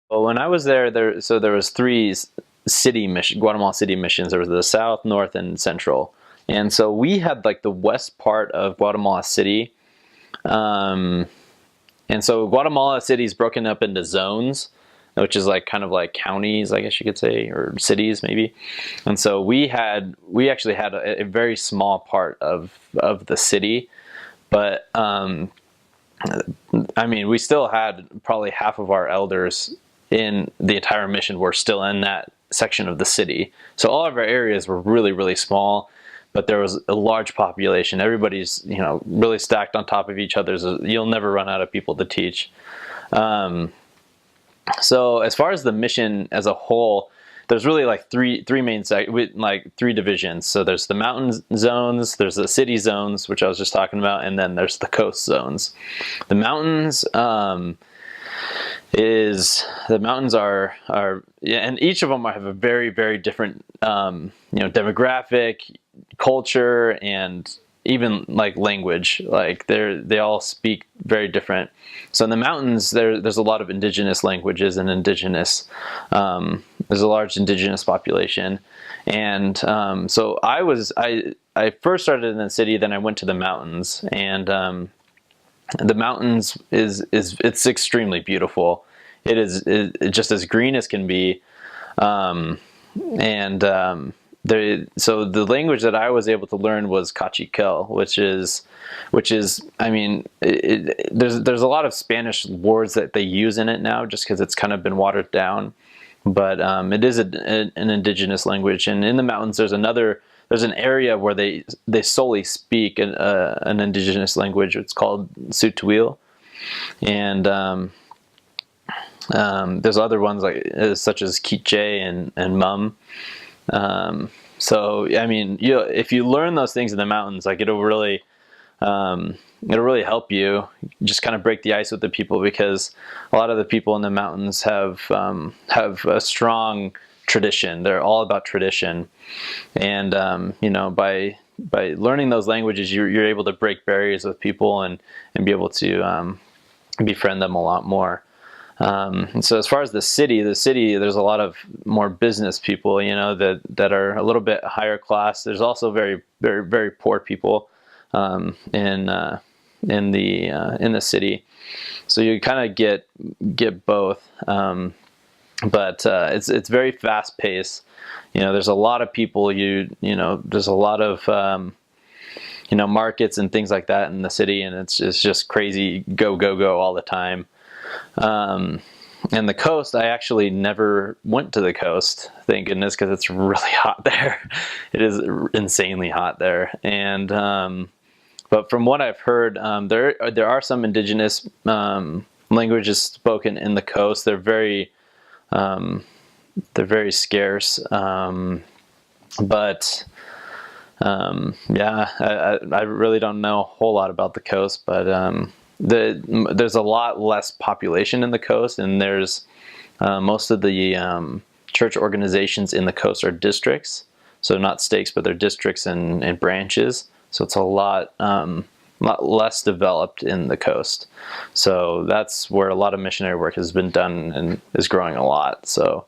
Well, when I was there, so there was three Guatemala City missions. There was the South, North, and Central. And so we had like the west part of Guatemala City. Um, and so Guatemala City is broken up into zones, which is like kind of like counties, I guess you could say, or cities maybe. And so we actually had a very small part of the city, but I mean, we still had probably half of our elders in the entire mission were still in that section of the city. So all of our areas were really, really small, but there was a large population. Everybody's, really stacked on top of each other. You'll never run out of people to teach. So as far as the mission as a whole, there's really like three main like three divisions. So there's the mountain zones, there's the city zones, which I was just talking about, and then there's the coast zones. The mountains are yeah, and each of them have a very, very different demographic, culture, and even like language. Like they all speak very different. So in the mountains, there's a lot of indigenous languages and there's a large indigenous population. And so I first started in the city, then I went to the mountains, and the mountains it's extremely beautiful. It's just as green as can be, and so the language that I was able to learn was Cachiquel, which is, I mean, there's a lot of Spanish words that they use in it now, just because it's kind of been watered down. But it is an indigenous language, and in the mountains there's an area where they solely speak an indigenous language. It's called Sutuil, and there's other ones such as Quiche and Mum. So I mean, if you learn those things in the mountains, like it'll really help you just kind of break the ice with the people, because a lot of the people in the mountains have a strong tradition. They're all about tradition, and by learning those languages, you're able to break barriers with people and be able to befriend them a lot more. And so as far as the city, there's a lot of more business people, that are a little bit higher class. There's also very, very, very poor people in the city. So you kind of get both. But it's very fast paced. There's a lot of people. There's a lot of markets and things like that in the city, and it's just crazy, go all the time. And the coast, I actually never went to the coast, thank goodness, because it's really hot there. It is insanely hot there. And but from what I've heard, there are some indigenous languages spoken in the coast. They're very scarce. But yeah, I really don't know a whole lot about the coast, but there's a lot less population in the coast, and there's most of the church organizations in the coast are districts, so not stakes, but they're districts and branches. So it's a lot less developed in the coast. So that's where a lot of missionary work has been done and is growing a lot. So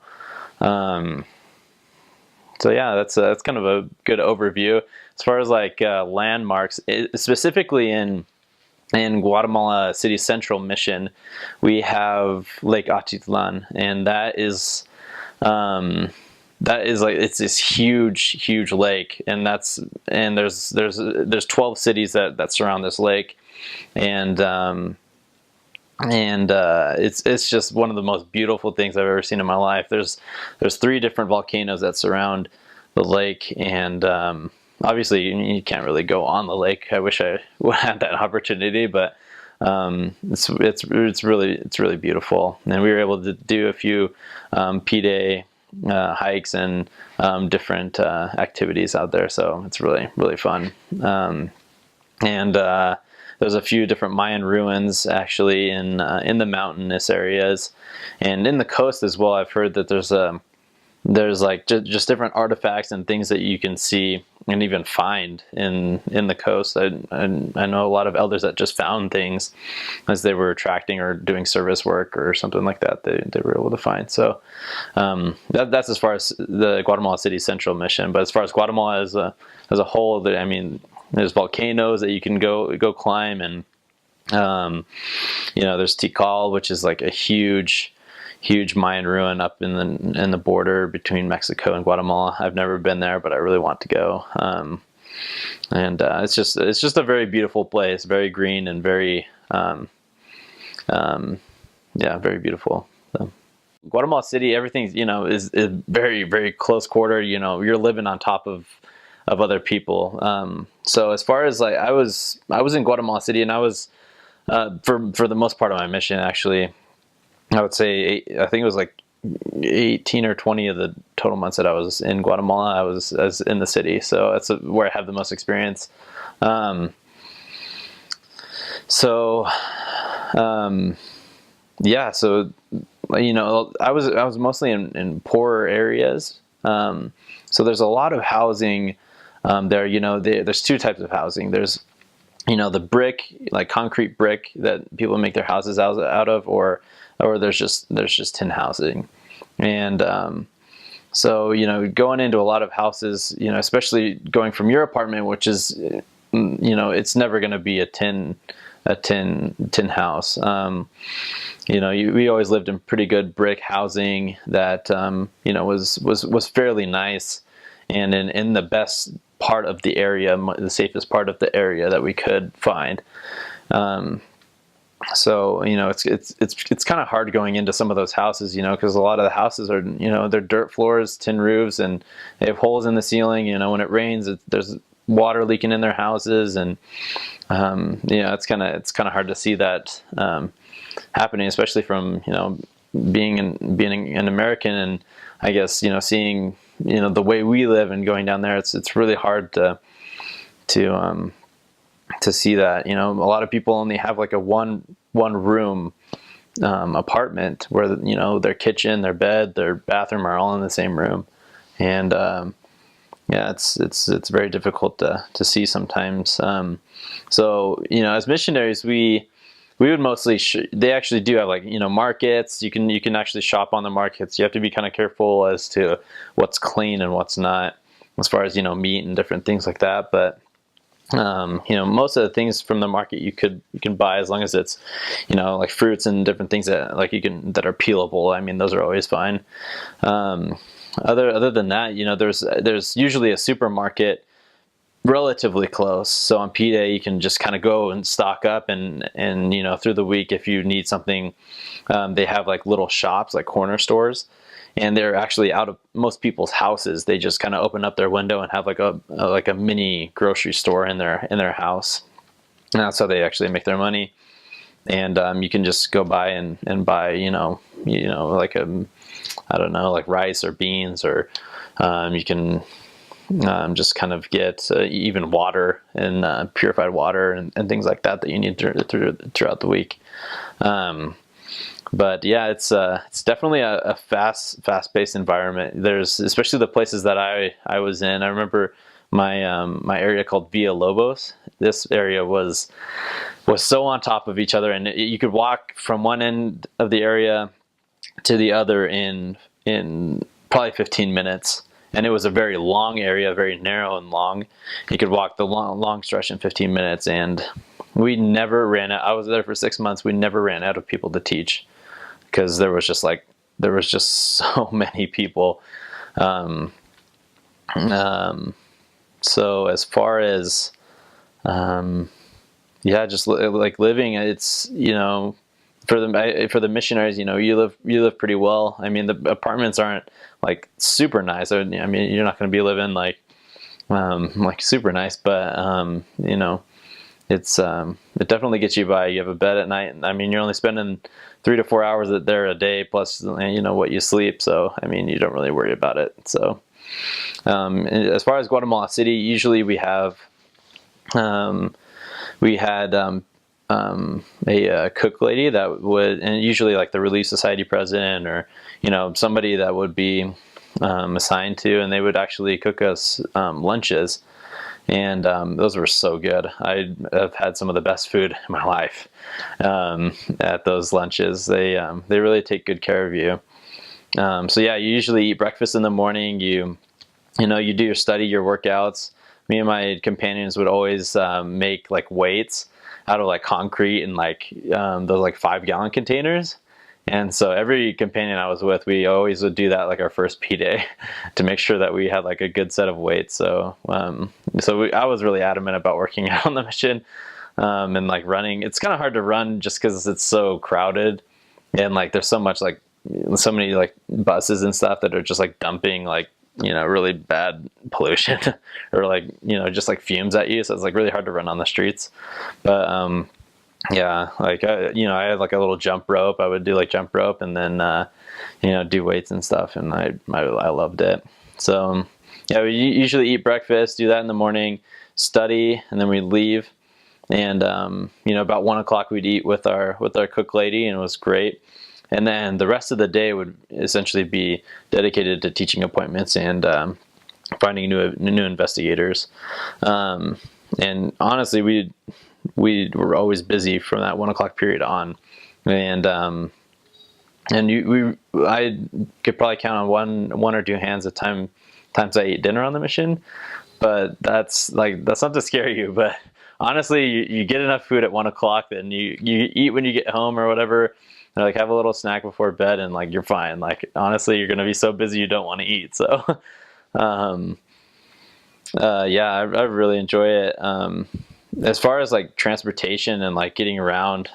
yeah, that's kind of a good overview as far as like landmarks, specifically in Guatemala City Central Mission. We have Lake Atitlan, and that is like, it's this huge lake, and there's 12 cities that surround this lake, and it's just one of the most beautiful things I've ever seen in my life. There's 3 different volcanoes that surround the lake, and obviously you can't really go on the lake. I wish I would have that opportunity, but it's really beautiful. And we were able to do a few P-Day hikes and different activities out there, so it's really fun. And there's a few different Mayan ruins actually in the mountainous areas, and in the coast as well. I've heard that there's there's like just different artifacts and things that you can see and even find in the coast. I know a lot of elders that just found things as they were attracting or doing service work or something like that. They were able to find. So that's as far as the Guatemala City Central Mission. But as far as Guatemala as a whole, I mean, there's volcanoes that you can go climb, and there's Tikal, which is like a huge Mayan ruin up in the border between Mexico and Guatemala. I've never been there, but I really want to go. It's just a very beautiful place, very green and very very beautiful. So, Guatemala City, everything's is very, very close quarter. You're living on top of other people. So as far as like I was in Guatemala City, and I was for the most part of my mission, actually, I would say I think it was like 18 or 20 of the total months that I was in Guatemala, I was in the city. So that's where I have the most experience. So I was mostly in poorer areas. So there's a lot of housing there. There's two types of housing. There's the brick, like concrete brick that people make their houses out of, or there's just tin housing. And so going into a lot of houses, especially going from your apartment, which is it's never going to be a tin house. We always lived in pretty good brick housing that was fairly nice, and in the best part of the area, the safest part of the area that we could find. So it's kind of hard going into some of those houses, because a lot of the houses are they're dirt floors, tin roofs, and they have holes in the ceiling. When it rains, there's water leaking in their houses, and it's kind of hard to see that happening, especially from being an American, and I guess seeing the way we live and going down there. It's really hard to see that. A lot of people only have like a one room apartment where their kitchen, their bed, their bathroom are all in the same room, and it's very difficult to see sometimes. So as missionaries, we would mostly they actually do have like markets. You can actually shop on the markets. You have to be kind of careful as to what's clean and what's not, as far as meat and different things like that. But most of the things from the market you can buy, as long as it's like fruits and different things that that are peelable. I mean, those are always fine. Other than that, there's usually a supermarket relatively close. So on P-Day, you can just kind of go and stock up, and through the week, if you need something, they have like little shops, like corner stores, and they're actually out of most people's houses. They just kind of open up their window and have like a mini grocery store in their house. And that's how they actually make their money. And you can just go by and buy like I don't know, like rice or beans, or you can just kind of get even water and purified water and things like that you need throughout the week. But yeah, it's definitely a fast-paced environment. There's, especially the places that I was in. I remember my area called Villalobos. This area was so on top of each other, and you could walk from one end of the area to the other in probably 15 minutes. And it was a very long area, very narrow and long. You could walk the long stretch in 15 minutes, and we never ran out. I was there for 6 months. We never ran out of people to teach, because there was just so many people. So as far as just like living, it's for the missionaries, you live pretty well. I mean, the apartments aren't like super nice. I mean, you're not going to be living like super nice, but it's it definitely gets you by. You have a bed at night. I mean, you're only spending 3 to 4 hours there a day, plus what you sleep. So I mean, you don't really worry about it. So as far as Guatemala City, usually we had a cook lady that would, and usually like the Relief Society president, or somebody that would be assigned to, and they would actually cook us lunches. And those were so good. I've had some of the best food in my life at those lunches. They really take good care of you. So yeah, you usually eat breakfast in the morning. You do your study, your workouts. Me and my companions would always make like weights out of like concrete and like those like 5-gallon containers. And so every companion I was with, we always would do that like our first P day to make sure that we had like a good set of weights. So I was really adamant about working out on the mission and like running. It's kind of hard to run just because it's so crowded, and like there's so many like buses and stuff that are just like dumping like really bad pollution or like just like fumes at you. So it's like really hard to run on the streets. But yeah, like I had like a little jump rope. I would do like jump rope and then do weights and stuff, and I loved it. So yeah, we usually eat breakfast, do that in the morning, study, and then we leave. And about 1 o'clock we'd eat with our cook lady, and it was great. And then the rest of the day would essentially be dedicated to teaching appointments and finding new investigators. And honestly, we were always busy from that 1 o'clock period on. And I could probably count on one or two hands of times I ate dinner on the mission. But that's not to scare you, but honestly, you get enough food at 1 o'clock, then you eat when you get home or whatever. And like have a little snack before bed, and like you're fine. Like honestly, you're gonna be so busy you don't want to eat. So yeah, I really enjoy it. As far as like transportation and like getting around,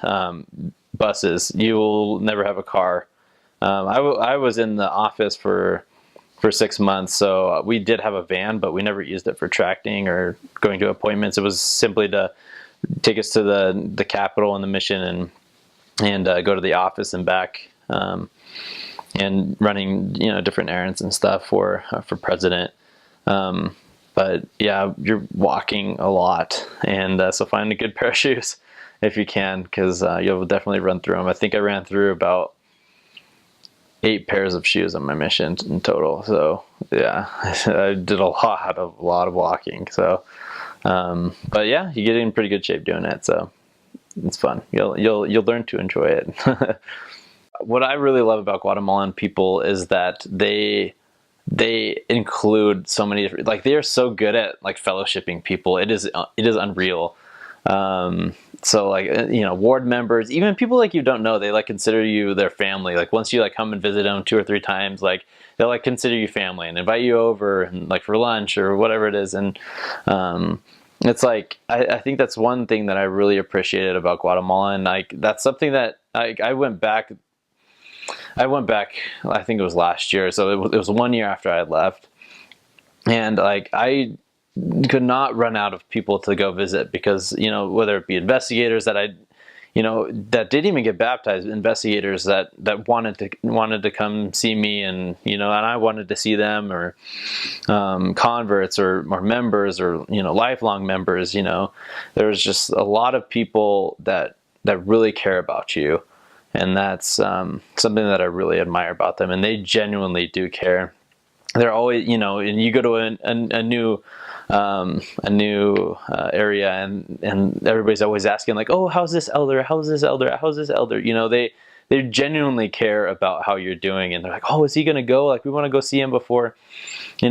buses, you will never have a car. I was in the office for 6 months, so we did have a van, but we never used it for tracking or going to appointments. It was simply to take us to the Capitol and the mission and go to the office and back, and running different errands and stuff for president. But yeah, you're walking a lot, and so find a good pair of shoes if you can, because you'll definitely run through them. I think I ran through about 8 pairs of shoes on my mission in total. So yeah, I did a lot of walking. So but yeah, you get in pretty good shape doing it. So it's fun. You'll learn to enjoy it. What I really love about Guatemalan people is that they include so many different, like they are so good at like fellowshipping people. It is unreal. So like ward members, even people like you don't know, they like consider you their family. Like once you like come and visit them 2 or 3 times, like they'll like consider you family and invite you over and like for lunch or whatever it is. And it's like I think that's one thing that I really appreciated about Guatemala, and like that's something that I went back. I think it was last year, so it was 1 year after I had left, and like I could not run out of people to go visit, because whether it be investigators that that didn't even get baptized, investigators that wanted to come see me, and and I wanted to see them, or converts or members, or lifelong members. There's just a lot of people that really care about you, and that's something that I really admire about them, and they genuinely do care. They're always and you go to a new area, and everybody's always asking like, oh, how's this elder, how's this elder, how's this elder. They genuinely care about how you're doing, and they're like, oh, is he gonna go? Like, we want to go see him before he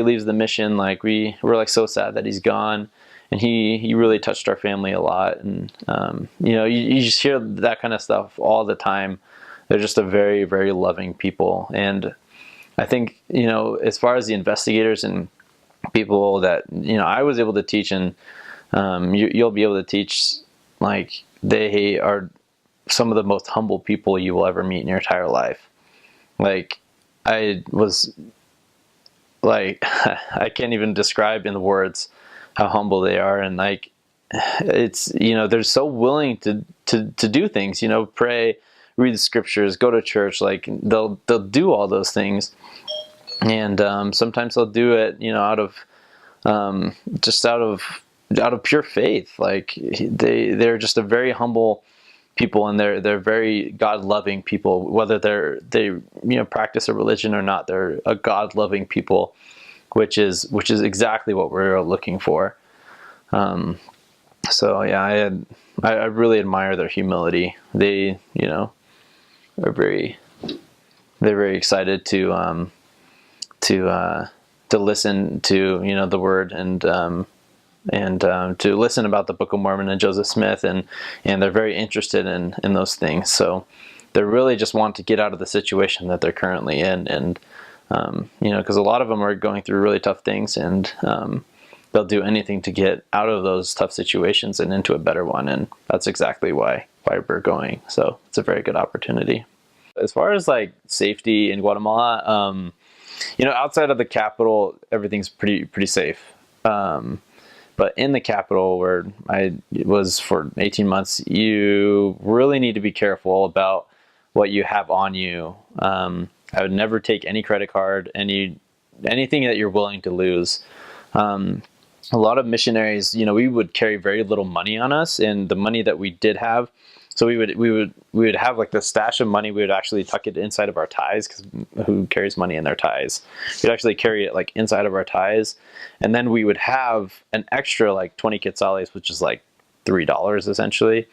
leaves the mission. Like we're like so sad that he's gone, and he really touched our family a lot. And you just hear that kind of stuff all the time. They're just a very, very loving people. And I think as far as the investigators and people that I was able to teach, and you'll be able to teach, like they are some of the most humble people you will ever meet in your entire life. Like I can't even describe in words how humble they are, and like it's they're so willing to do things, pray, read the scriptures, go to church. Like they'll do all those things, and sometimes they'll do it out of just out of pure faith. Like they're just a very humble people, and they're very God-loving people, whether they practice a religion or not. They're a God-loving people, which is exactly what we're looking for. So yeah, I really admire their humility. They are they're very excited to listen to the word, and to listen about the Book of Mormon and Joseph Smith, and they're very interested in those things. So they really just want to get out of the situation that they're currently in, and because a lot of them are going through really tough things, and they'll do anything to get out of those tough situations and into a better one, and that's exactly why we're going. So it's a very good opportunity. As far as like safety in Guatemala, outside of the capital, everything's pretty safe. But in the capital, where I was for 18 months, you really need to be careful about what you have on you. I would never take any credit card, anything that you're willing to lose. A lot of missionaries, we would carry very little money on us, and the money that we did have, so we would have like the stash of money. We would actually tuck it inside of our ties, because who carries money in their ties? We'd actually carry it like inside of our ties, and then we would have an extra like 20 quetzales, which is like $3 essentially.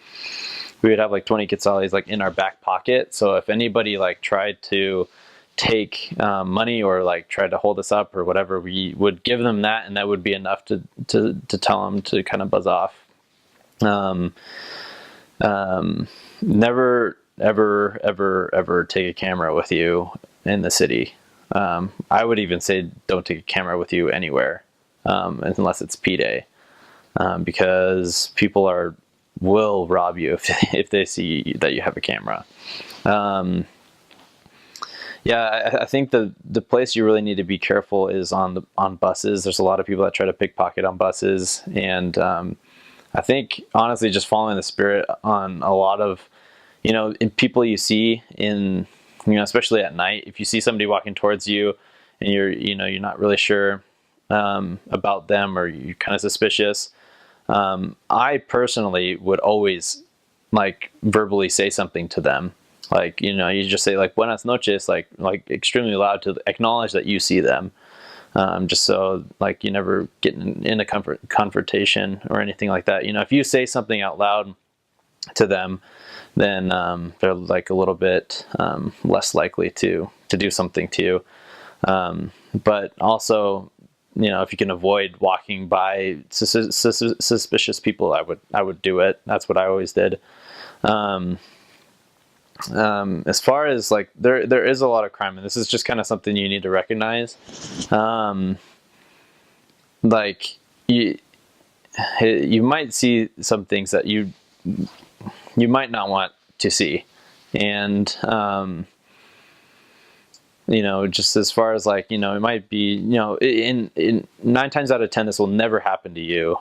We would have like 20 quetzales like in our back pocket. So if anybody like tried to take money or like tried to hold us up or whatever, we would give them that, and that would be enough to tell them to kind of buzz off. Never ever take a camera with you in the city. I would even say don't take a camera with you anywhere, unless it's P-Day, because people will rob you if they see that you have a camera. Yeah, I think the place you really need to be careful is on buses. There's a lot of people that try to pickpocket on buses, and I think honestly, just following the Spirit on a lot of in people you see in especially at night. If you see somebody walking towards you, and you're not really sure about them, or you're kind of suspicious, I personally would always like verbally say something to them. Like, you just say like buenas noches, like extremely loud, to acknowledge that you see them. Just so like you never get in a confrontation or anything like that. If you say something out loud to them, then they're like a little bit less likely to do something to you. But also, if you can avoid walking by suspicious people, I would do it. That's what I always did. As far as like there is a lot of crime, and this is just kind of something you need to recognize. Like you might see some things that you might not want to see, and just as far as like it might be in 9 times out of 10 this will never happen to you.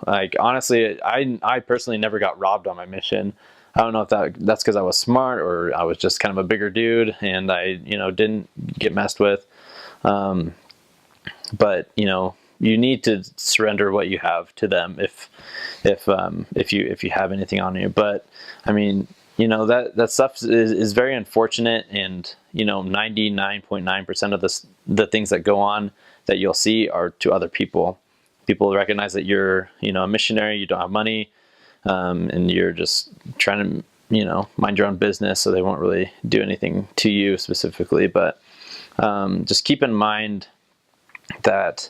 Like honestly, I personally never got robbed on my mission. I don't know if that's because I was smart, or I was just kind of a bigger dude and I didn't get messed with. But you need to surrender what you have to them if you have anything on you. But I mean, that stuff is very unfortunate, and 99.9% of the things that go on that you'll see are to other people. People recognize that you're a missionary, you don't have money, and you're just trying to mind your own business, so they won't really do anything to you specifically. But just keep in mind that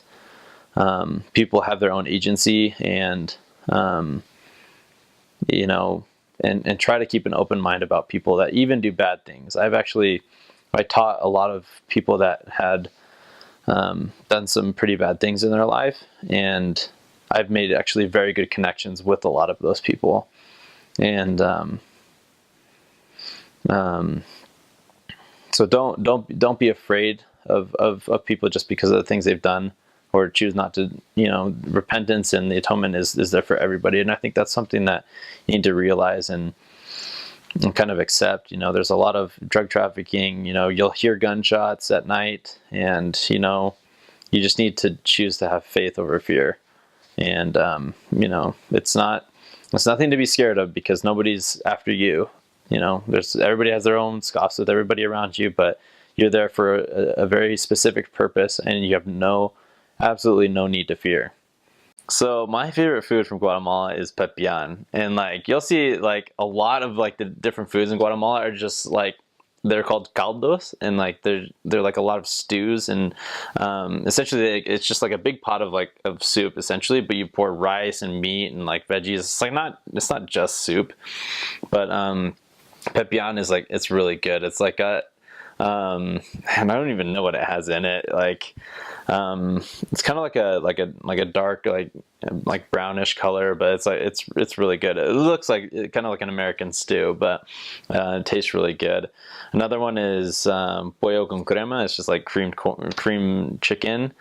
people have their own agency, and and try to keep an open mind about people that even do bad things. I taught a lot of people that had done some pretty bad things in their life, and I've made actually very good connections with a lot of those people. And so don't be afraid of people just because of the things they've done, or choose not to. Repentance and the atonement is there for everybody, and I think that's something that you need to realize and kind of accept. There's a lot of drug trafficking. You'll hear gunshots at night, and you just need to choose to have faith over fear. And it's not It's nothing to be scared of because nobody's after you. Everybody has their own scoffs with everybody around you, but you're there for a very specific purpose, and you have absolutely no need to fear. So my favorite food from Guatemala is pepian, and like you'll see like a lot of like the different foods in Guatemala are just like they're called caldos, and like they're like a lot of stews, and essentially it's just like a big pot of soup essentially, but you pour rice and meat and like veggies. It's not just soup, but pepian is like it's really good. It's like and I don't even know what it has in it. It's kind of like a dark like brownish color, but it's really good. It looks like kind of like an American stew, but it tastes really good. Another one is pollo con crema. It's just like cream chicken,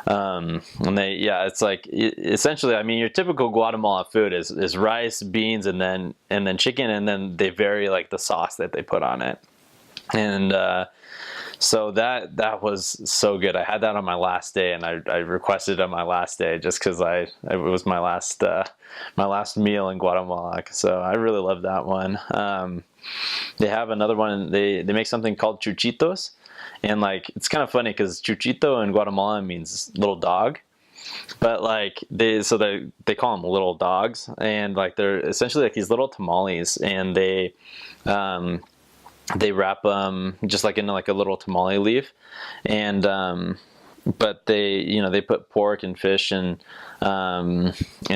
and it's like essentially, I mean, your typical Guatemala food is rice, beans, and then chicken, and then they vary like the sauce that they put on it. And so that was so good. I had that on my last day, and I requested it on my last day just because it was my last meal in Guatemala. So I really love that one. They have another one. They make something called chuchitos, and like it's kind of funny because chuchito in Guatemala means little dog. But like they call them little dogs, and like they're essentially like these little tamales, and they wrap them just like in like a little tamale leaf, and but they put pork and fish and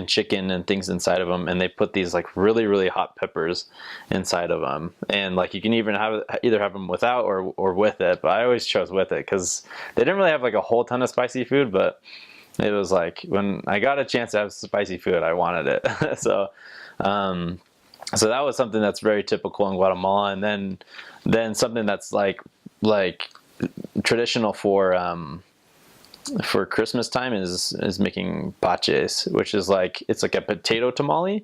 chicken and things inside of them, and they put these like really really hot peppers inside of them, and like you can even either have them without or with it, but I always chose with it because they didn't really have like a whole ton of spicy food, but it was like when I got a chance to have spicy food, I wanted it. So that was something that's very typical in Guatemala, and then something that's like traditional for Christmas time is making paches, which is like it's like a potato tamale.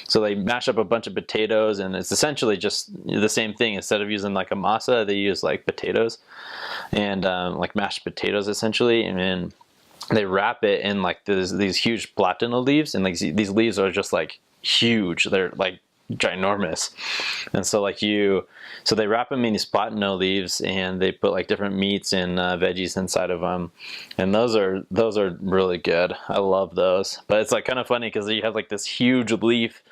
So they mash up a bunch of potatoes, and it's essentially just the same thing. Instead of using like a masa, they use like potatoes and like mashed potatoes essentially, and then they wrap it in like these huge platano leaves, and like these leaves are just like huge. They're like ginormous, and so they wrap them in these platano leaves, and they put like different meats and veggies inside of them, and those are really good. I love those. But it's like kind of funny because you have like this huge leaf,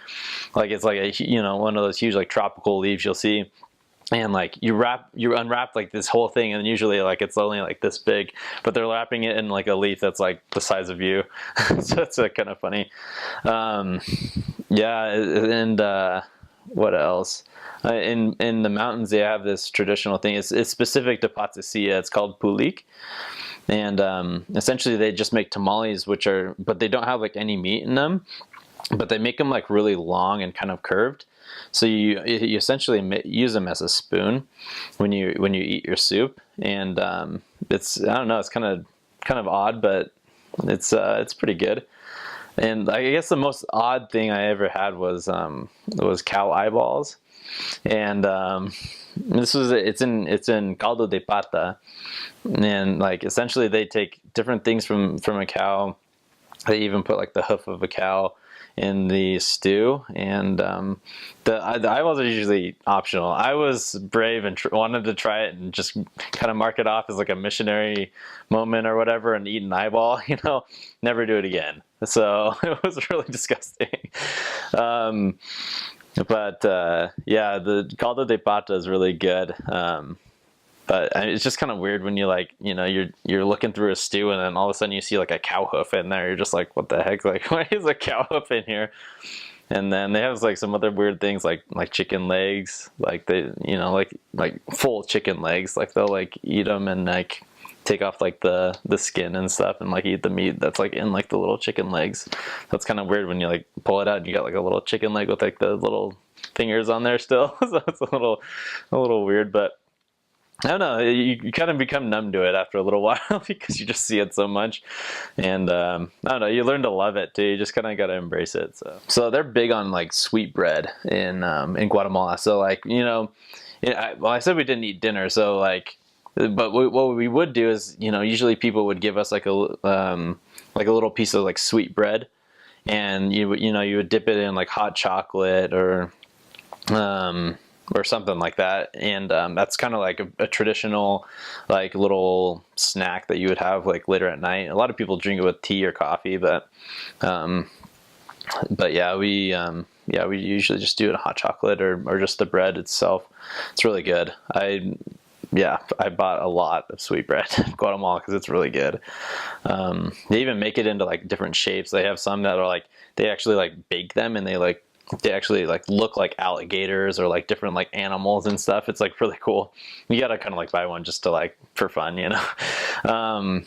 like it's like one of those huge like tropical leaves you'll see. And like you unwrap like this whole thing, and usually like it's only like this big, but they're wrapping it in like a leaf that's like the size of you. So it's kind of funny. Yeah, and what else? In the mountains, they have this traditional thing. It's specific to Patsisia. It's called pulik, and essentially they just make tamales, but they don't have like any meat in them, but they make them like really long and kind of curved. So you essentially use them as a spoon when you eat your soup, and it's I don't know, it's kind of odd, but it's pretty good. And I guess the most odd thing I ever had was cow eyeballs, and it's in caldo de pata, and like essentially they take different things from a cow. They even put like the hoof of a cow in the stew, and the eyeballs are usually optional. I was brave and wanted to try it and just kind of mark it off as like a missionary moment or whatever, and eat an eyeball, never do it again. So it was really disgusting. But yeah, the caldo de pata is really good. But it's just kind of weird when you're looking through a stew, and then all of a sudden you see like a cow hoof in there. You're just like, what the heck? Like, why is a cow hoof in here? And then they have like some other weird things like chicken legs, like they like full chicken legs. Like they'll like eat them and like take off like the skin and stuff, and like eat the meat that's like in like the little chicken legs. That's kind of weird when you like pull it out and you got like a little chicken leg with like the little fingers on there still. So it's a little weird, but I don't know, you kind of become numb to it after a little while because you just see it so much, and I don't know, you learn to love it too. You just kind of got to embrace it. So they're big on like sweet bread in Guatemala. So like I said we didn't eat dinner, so like, but what we would do is usually people would give us like a little piece of like sweet bread. and you would dip it in like hot chocolate or something like that, and that's kind of like a traditional like little snack that you would have like later at night. A lot of people drink it with tea or coffee, um, but yeah, we usually just do it in hot chocolate or just the bread itself. It's really good. I bought a lot of sweetbread in Guatemala because it's really good. They even make it into like different shapes. They have some that are like they actually like bake them, and they actually like look like alligators or like different like animals and stuff. It's like really cool. You gotta kind of like buy one just to like for fun, you know. Um,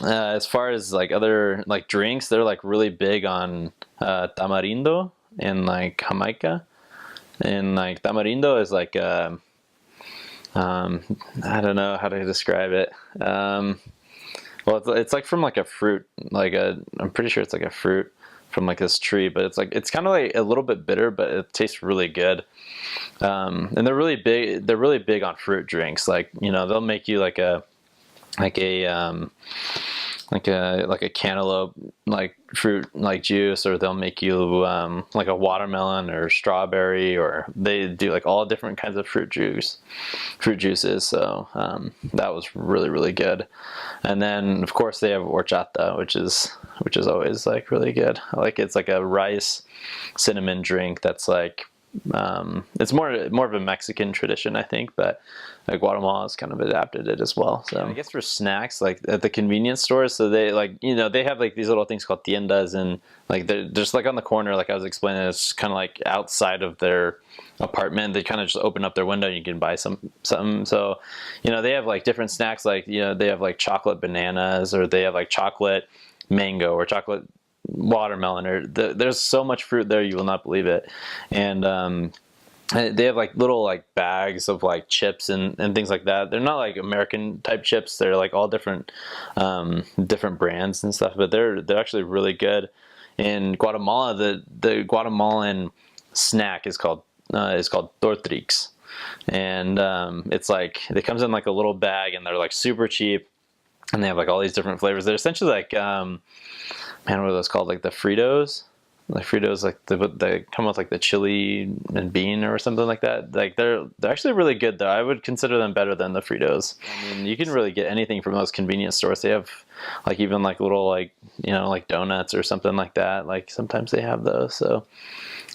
as far as like other like drinks, they're like really big on tamarindo and like Jamaica. And like tamarindo is like I don't know how to describe it. Well, it's like from like a fruit, I'm pretty sure it's like a fruit from like this tree, but it's kind of like a little bit bitter, but it tastes really good. And they're really big. They're really big on fruit drinks. Like, they'll make you like a like a cantaloupe like fruit like juice, or they'll make you like a watermelon or strawberry, or they do like all different kinds of fruit juices. So that was really, really good. And then of course they have horchata, which is always like really good. It's like a rice cinnamon drink that's like it's more of a Mexican tradition, I think, but Guatemala has kind of adapted it as well. So I guess for snacks, like at the convenience stores, so they they have like these little things called tiendas, and like they're just like on the corner, like I was explaining, it's kind of like outside of their apartment. They kind of just open up their window and you can buy something. So they have like different snacks, like they have like chocolate bananas, or they have like chocolate mango or chocolate watermelon, or there's so much fruit there you will not believe it. And they have like little like bags of like chips and things like that. They're not like American type chips. They're like all different brands and stuff, but they're actually really good. In Guatemala, the Guatemalan snack is called tortrix, and it's like it comes in like a little bag, and they're like super cheap, and they have like all these different flavors. They're essentially like man, what are those called? Like the Fritos? Like Fritos, like they come with like the chili and bean or something like that. Like they're actually really good though. I would consider them better than the Fritos. I mean, you can really get anything from those convenience stores. They have like even like little like like donuts or something like that. Like sometimes they have those. So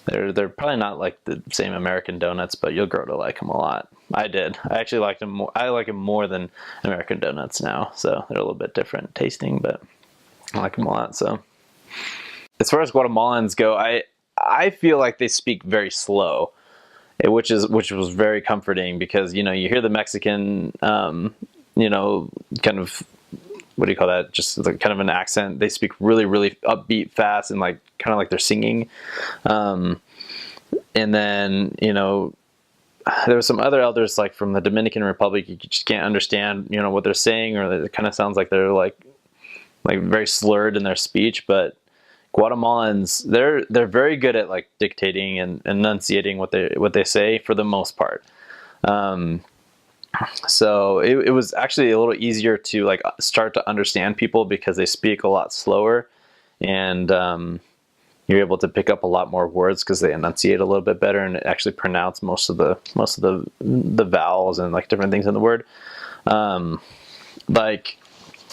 they're probably not like the same American donuts, but you'll grow to like them a lot. I did. I actually liked them more. I like them more than American donuts now. So they're a little bit different tasting, but I like them a lot. So as far as Guatemalans go, I feel like they speak very slow, which was very comforting, because you hear the Mexican kind of, what do you call that? Just like kind of an accent. They speak really, really upbeat, fast, and like kind of like they're singing. And then there were some other elders like from the Dominican Republic. You just can't understand what they're saying, or it kind of sounds like they're like very slurred in their speech. But Guatemalans, they're very good at like dictating and enunciating what they say for the most part. So it was actually a little easier to like start to understand people, because they speak a lot slower, and you're able to pick up a lot more words because they enunciate a little bit better and actually pronounce most of the vowels and like different things in the word. Like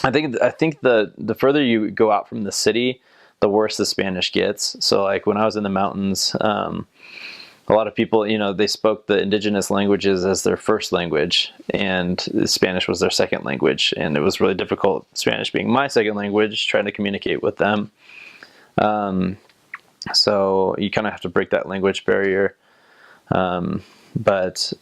I think the further you go out from the city, the worse the Spanish gets. So like when I was in the mountains, a lot of people, they spoke the indigenous languages as their first language, and Spanish was their second language. And it was really difficult, Spanish being my second language, trying to communicate with them. So you kind of have to break that language barrier. But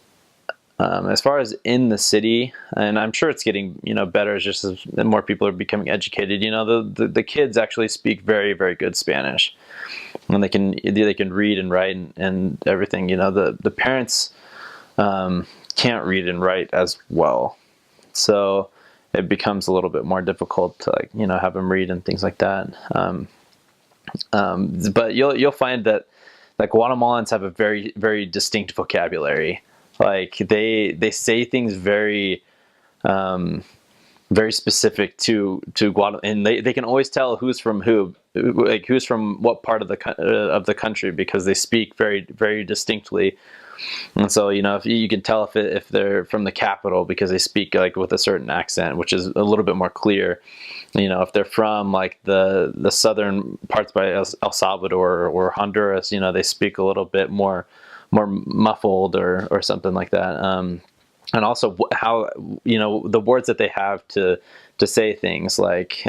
as far as in the city, and I'm sure it's getting better just as more people are becoming educated. The kids actually speak very, very good Spanish, and they can read and write and everything. The parents can't read and write as well, so it becomes a little bit more difficult to have them read and things like that. But you'll find that Guatemalans have a very, very distinct vocabulary. Like they say things very very specific to Guatemala, and they can always tell who's from who who's from what part of the country, because they speak very, very distinctly. And so, if you can tell if they're from the capital, because they speak like with a certain accent, which is a little bit more clear. If they're from like the southern parts by El Salvador or Honduras, they speak a little bit more muffled or something like that. And also how, the words that they have to say things like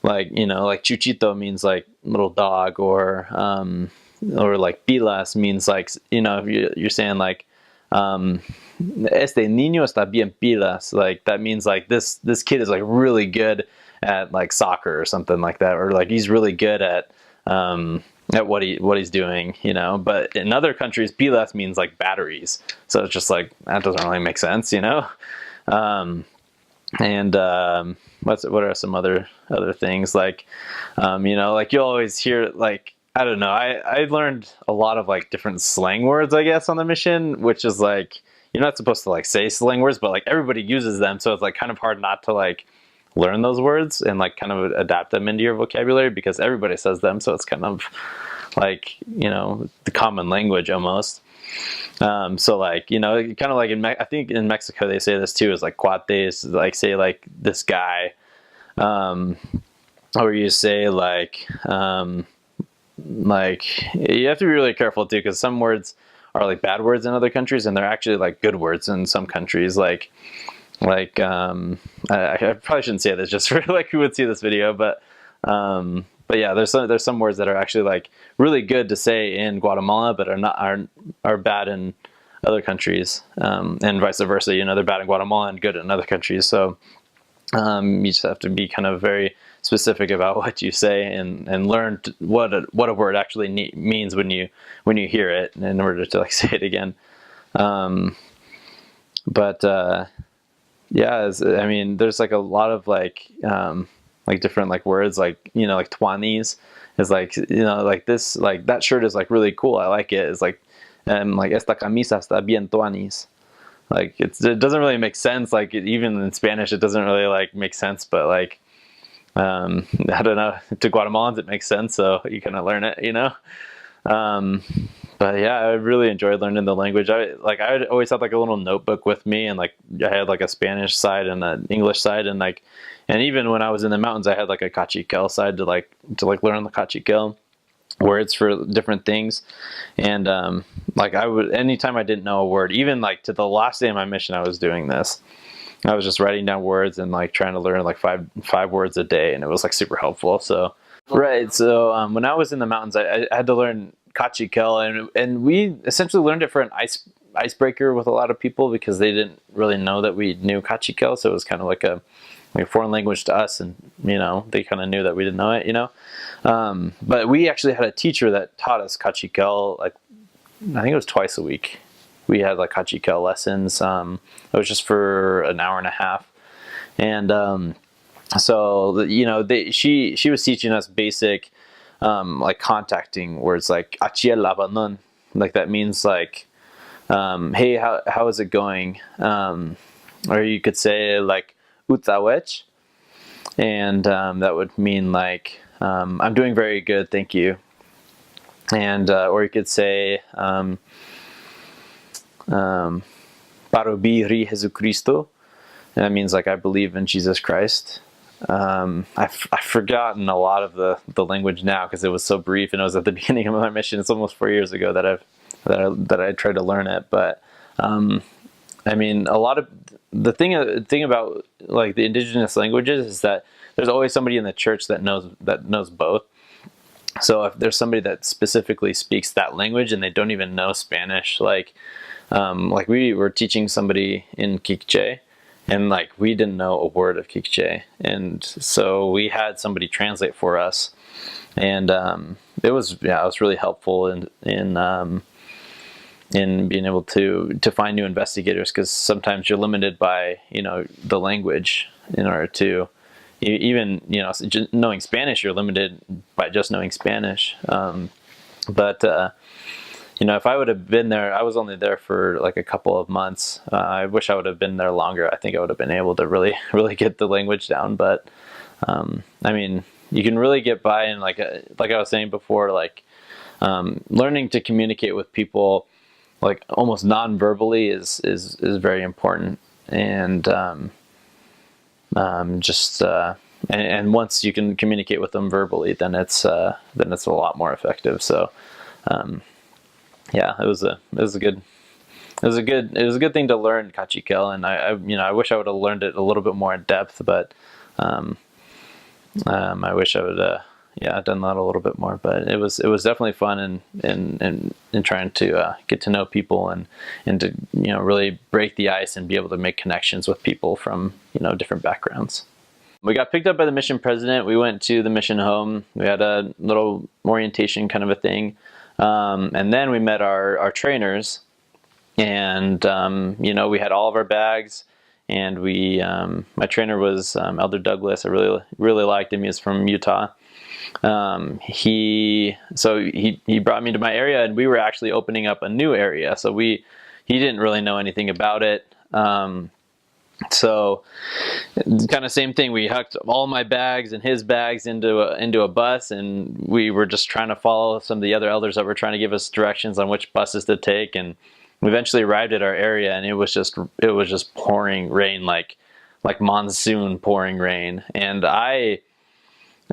chuchito means like little dog, or like pilas means like, if you're saying like, este niño está bien pilas, like that means like this kid is like really good at like soccer or something like that, or like he's really good at what he's doing, but in other countries pilas means like batteries, so it's just like that doesn't really make sense. What are some other things like, like you'll always hear like, I don't know, I learned a lot of like different slang words, I guess, on the mission, which is like, you're not supposed to like say slang words, but like everybody uses them, so it's like kind of hard not to like learn those words and like kind of adapt them into your vocabulary, because everybody says them, so it's kind of like, the common language almost. So like, kind of like I think in Mexico they say this too, is like cuates, like say like this guy, or you say like you have to be really careful too, because some words are like bad words in other countries, and they're actually like good words in some countries. I probably shouldn't say this just for like who would see this video, but yeah, there's some words that are actually like really good to say in Guatemala, but are bad in other countries, and vice versa. They're bad in Guatemala and good in other countries. So you just have to be kind of very specific about what you say, and learn what a word actually means when you hear it, in order to like say it again. Yeah, I mean, there's like a lot of like different like words, like like tuanis is like, like this, like that shirt is like really cool, I like it. It's like esta camisa está bien tuanis. Like it doesn't really make sense, like even in Spanish it doesn't really like make sense, but like I don't know, to Guatemalans it makes sense, so you kind of learn it, but yeah, I really enjoyed learning the language. I always had like a little notebook with me, and like I had like a Spanish side and an English side, and even when I was in the mountains I had like a cachiquel side to learn the cachiquel words for different things. And like I would, anytime I didn't know a word, even like to the last day of my mission, I was doing this. I was just writing down words and like trying to learn like five words a day, and it was like super helpful. So right, so when I was in the mountains, I had to learn cachiquel, and we essentially learned it for an icebreaker with a lot of people, because they didn't really know that we knew cachiquel, so it was kind of like a foreign language to us, and they kind of knew that we didn't know it, but we actually had a teacher that taught us cachiquel, like I think it was twice a week. We had like cachiquel lessons. It was just for an hour and a half, and so she was teaching us basic like contacting words, like achia labanon, like that means like hey, how is it going, or you could say like utzawech, and that would mean like I'm doing very good, thank you. And or you could say Parubiri Jesucristo, and that means like I believe in Jesus Christ. I've forgotten a lot of the language now, because it was so brief and it was at the beginning of my mission. It's almost 4 years ago that I tried to learn it, but I mean, a lot of the thing about like the indigenous languages is that there's always somebody in the church that knows both. So if there's somebody that specifically speaks that language and they don't even know Spanish, like we were teaching somebody in Kikche, and like we didn't know a word of Kikche, and so we had somebody translate for us, and it was really helpful in being able to find new investigators, because sometimes you're limited by the language in order to even knowing Spanish. You're limited by just knowing Spanish, but if I would have been there, I was only there for like a couple of months. I wish I would have been there longer. I think I would have been able to really get the language down, but I mean, can really get by, and like I was saying before, like learning to communicate with people like almost non-verbally is very important. And and once you can communicate with them verbally, then it's a lot more effective. So yeah, it was a good thing to learn Kachikel, and I wish I would have learned it a little bit more in depth, but I wish I would done that a little bit more. But it was definitely fun in trying to get to know people and to really break the ice and be able to make connections with people from different backgrounds. We got picked up by the mission president. We went to the mission home. We had a little orientation kind of a thing, and then we met our trainers. And we had all of our bags, and my trainer was Elder Douglas. I really liked him. He was from Utah. He brought me to my area, and we were actually opening up a new area. So he didn't really know anything about it. So kind of same thing. We hucked all my bags and his bags into a bus, and we were just trying to follow some of the other elders that were trying to give us directions on which buses to take. And we eventually arrived at our area, and it was just pouring rain, like monsoon pouring rain. And I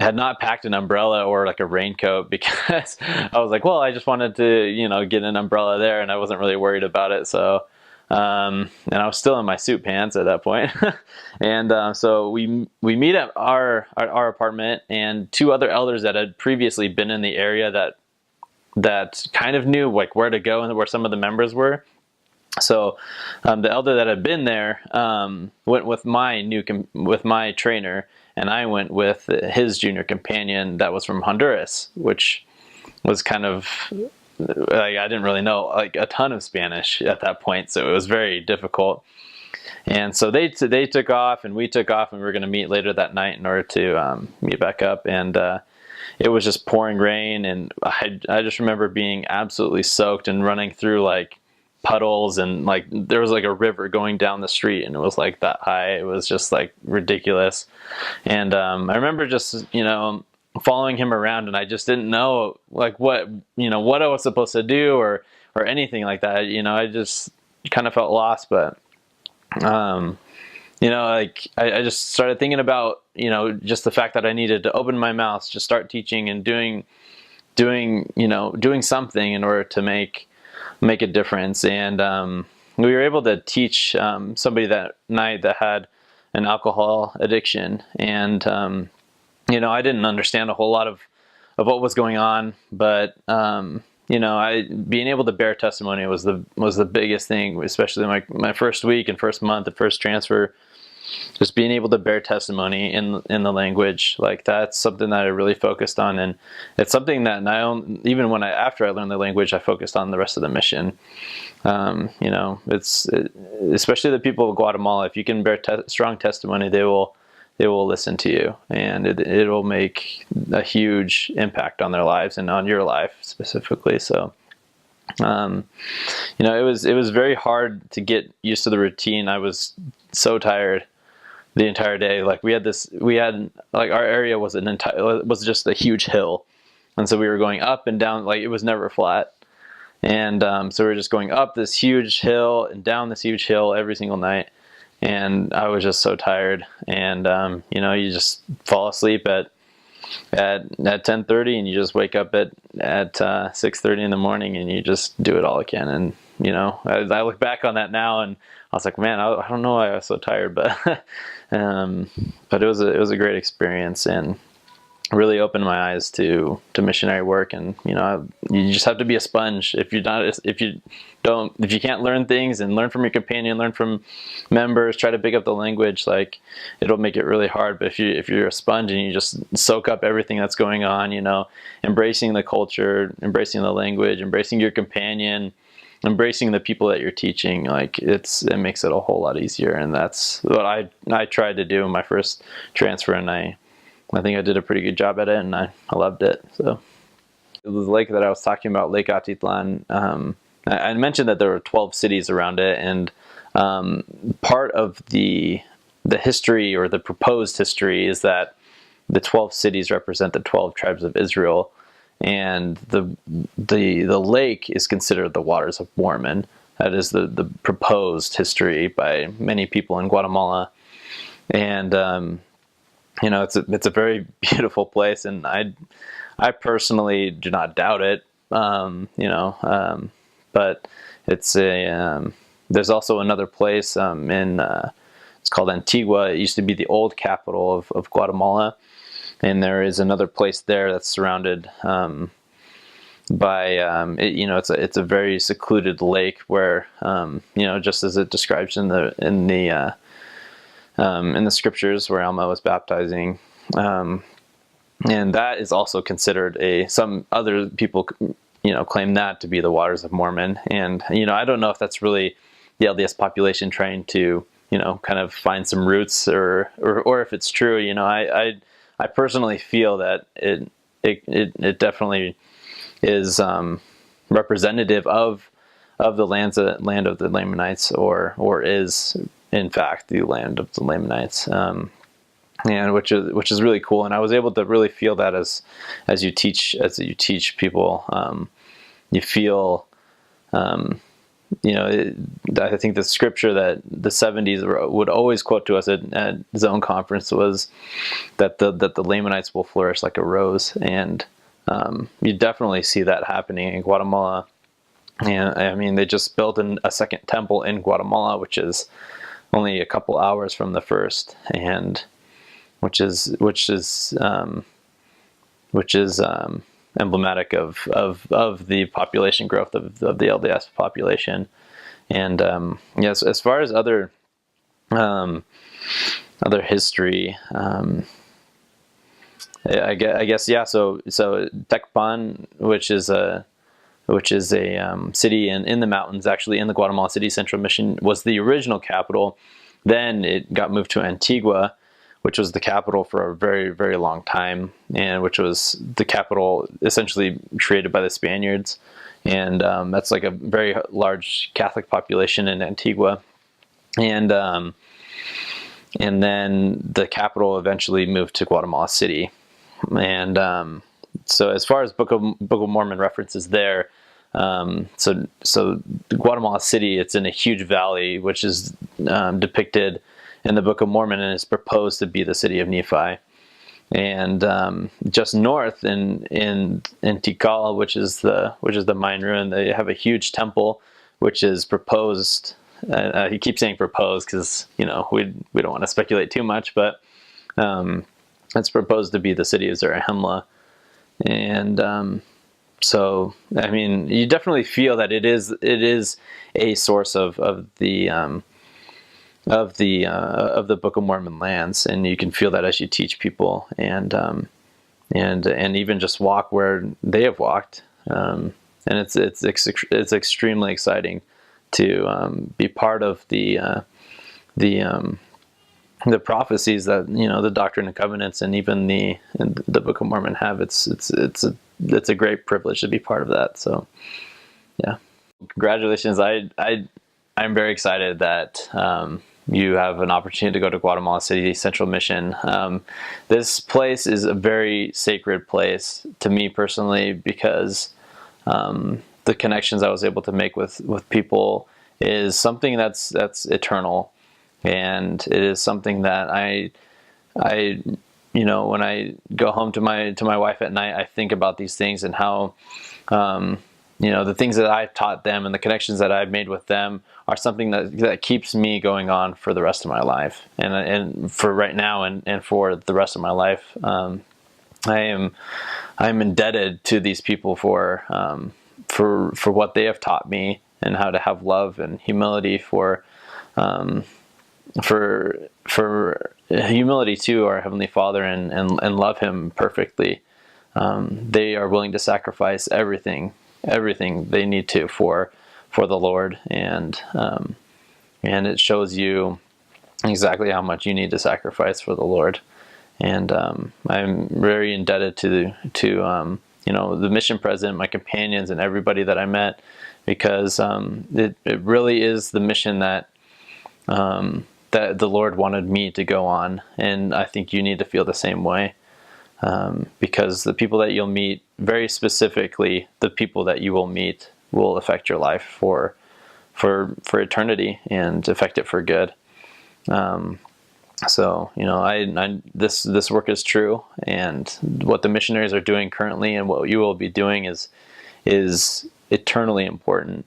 had not packed an umbrella or like a raincoat because I was like, well, I just wanted to get an umbrella there, and I wasn't really worried about it. So and I was still in my suit pants at that point. And so we meet at our apartment, and two other elders that had previously been in the area that kind of knew like where to go and where some of the members were. So the elder that had been there went with my trainer, and I went with his junior companion that was from Honduras, which was kind of like, I didn't really know like a ton of Spanish at that point, so it was very difficult. And so they took off, and we took off, and we were going to meet later that night in order to meet back up. And it was just pouring rain, and I just remember being absolutely soaked and running through like puddles, and like there was like a river going down the street, and it was like that high. It was just like ridiculous. And I remember just following him around, and I just didn't know like what I was supposed to do or anything like that. I just kind of felt lost. But like I just started thinking about just the fact that I needed to open my mouth, just start teaching and doing something in order to make a difference. And we were able to teach somebody that night that had an alcohol addiction, and I didn't understand a whole lot of what was going on, but being able to bear testimony was the biggest thing, especially my first week and first month, the first transfer. Just being able to bear testimony in the language, like that's something that I really focused on, and it's something that even after I learned the language, I focused on the rest of the mission. Especially the people of Guatemala. If you can bear strong testimony, they will listen to you, and it will make a huge impact on their lives and on your life specifically. So it was very hard to get used to the routine. I was so tired the entire day. Like we had like our area was just a huge hill, and so we were going up and down, like it was never flat. And so we were just going up this huge hill and down this huge hill every single night, and I was just so tired. And you just fall asleep at 10:30, and you just wake up at 6:30 in the morning, and you just do it all again. And I look back on that now, and I was like, man, I don't know why I was so tired, but it was a great experience, and really opened my eyes to missionary work. And you just have to be a sponge. If you can't learn things and learn from your companion, learn from members, try to pick up the language, like it'll make it really hard. But if you're a sponge and you just soak up everything that's going on, embracing the culture, embracing the language, embracing your companion, embracing the people that you're teaching, like it makes it a whole lot easier. And that's what I tried to do in my first transfer, and I think I did a pretty good job at it, and I loved it. So the lake that I was talking about, Lake Atitlan, I mentioned that there were 12 cities around it, and part of the history, or the proposed history, is that the 12 cities represent the 12 tribes of Israel, and the lake is considered the waters of Mormon. That is the proposed history by many people in Guatemala, and it's a very beautiful place, and I personally do not doubt it. But it's there's also another place it's called Antigua. It used to be the old capital of Guatemala, and there is another place there that's surrounded by it's a very secluded lake where just as it describes in the scriptures where Alma was baptizing, and that is also considered some other people claim that to be the waters of Mormon. And I don't know if that's really the LDS population trying to kind of find some roots, or if it's true. I personally feel that it definitely is representative of the land of the Lamanites, or is in fact the land of the Lamanites, and which is really cool. And I was able to really feel that as you teach people, you feel. I think the scripture that the 70s would always quote to us at Zone Conference was that the Lamanites will flourish like a rose, and you definitely see that happening in Guatemala. And I mean, they just built a second temple in Guatemala, which is only a couple hours from the first, and which is emblematic of the population growth of the LDS population. And yes, as far as other history, I guess yeah. So Tecpan, which is a city in the mountains, actually in the Guatemala City Central Mission, was the original capital. Then it got moved to Antigua, which was the capital for a very, very long time, and which was the capital essentially created by the Spaniards. And that's like a very large Catholic population in Antigua. And then the capital eventually moved to Guatemala City. And so as far as Book of Mormon references there, so Guatemala City, it's in a huge valley, which is depicted in the Book of Mormon, and is proposed to be the city of Nephi. And just north in Tikal, which is the Mayan ruin, they have a huge temple, which is proposed. He keeps saying proposed because we don't want to speculate too much, but it's proposed to be the city of Zarahemla. And so I mean, you definitely feel that it is a source of the Book of Mormon lands, and you can feel that as you teach people, and even just walk where they have walked, and it's extremely exciting to be part of the prophecies that the Doctrine and Covenants and even the Book of Mormon have. It's a great privilege to be part of that. So yeah, congratulations. I'm very excited that you have an opportunity to go to Guatemala City Central Mission. This place is a very sacred place to me personally, because the connections I was able to make with people is something that's eternal, and it is something that I when I go home to my wife at night, I think about these things and how the things that I've taught them and the connections that I've made with them are something that keeps me going on for the rest of my life, and for right now and for the rest of my life. I'm indebted to these people for what they have taught me, and how to have love and humility for humility to our Heavenly Father, and love Him perfectly. They are willing to sacrifice everything they need to for the Lord, and it shows you exactly how much you need to sacrifice for the Lord. And I'm very indebted to the mission president, my companions, and everybody that I met, because it really is the mission that the Lord wanted me to go on, and I think you need to feel the same way. because the people that you'll meet, very specifically, the people that you will meet will affect your life for eternity and affect it for good. So, you know, this work is true, and what the missionaries are doing currently and what you will be doing is eternally important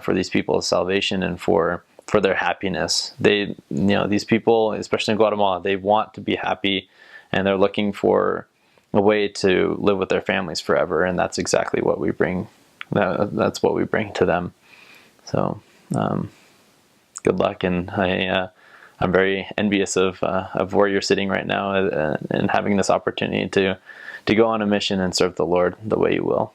for these people's salvation and for their happiness. These people, especially in Guatemala, they want to be happy, and they're looking for a way to live with their families forever, and that's exactly what we bring. That's what we bring to them. So, good luck, and I'm very envious of where you're sitting right now and having this opportunity to go on a mission and serve the Lord the way you will.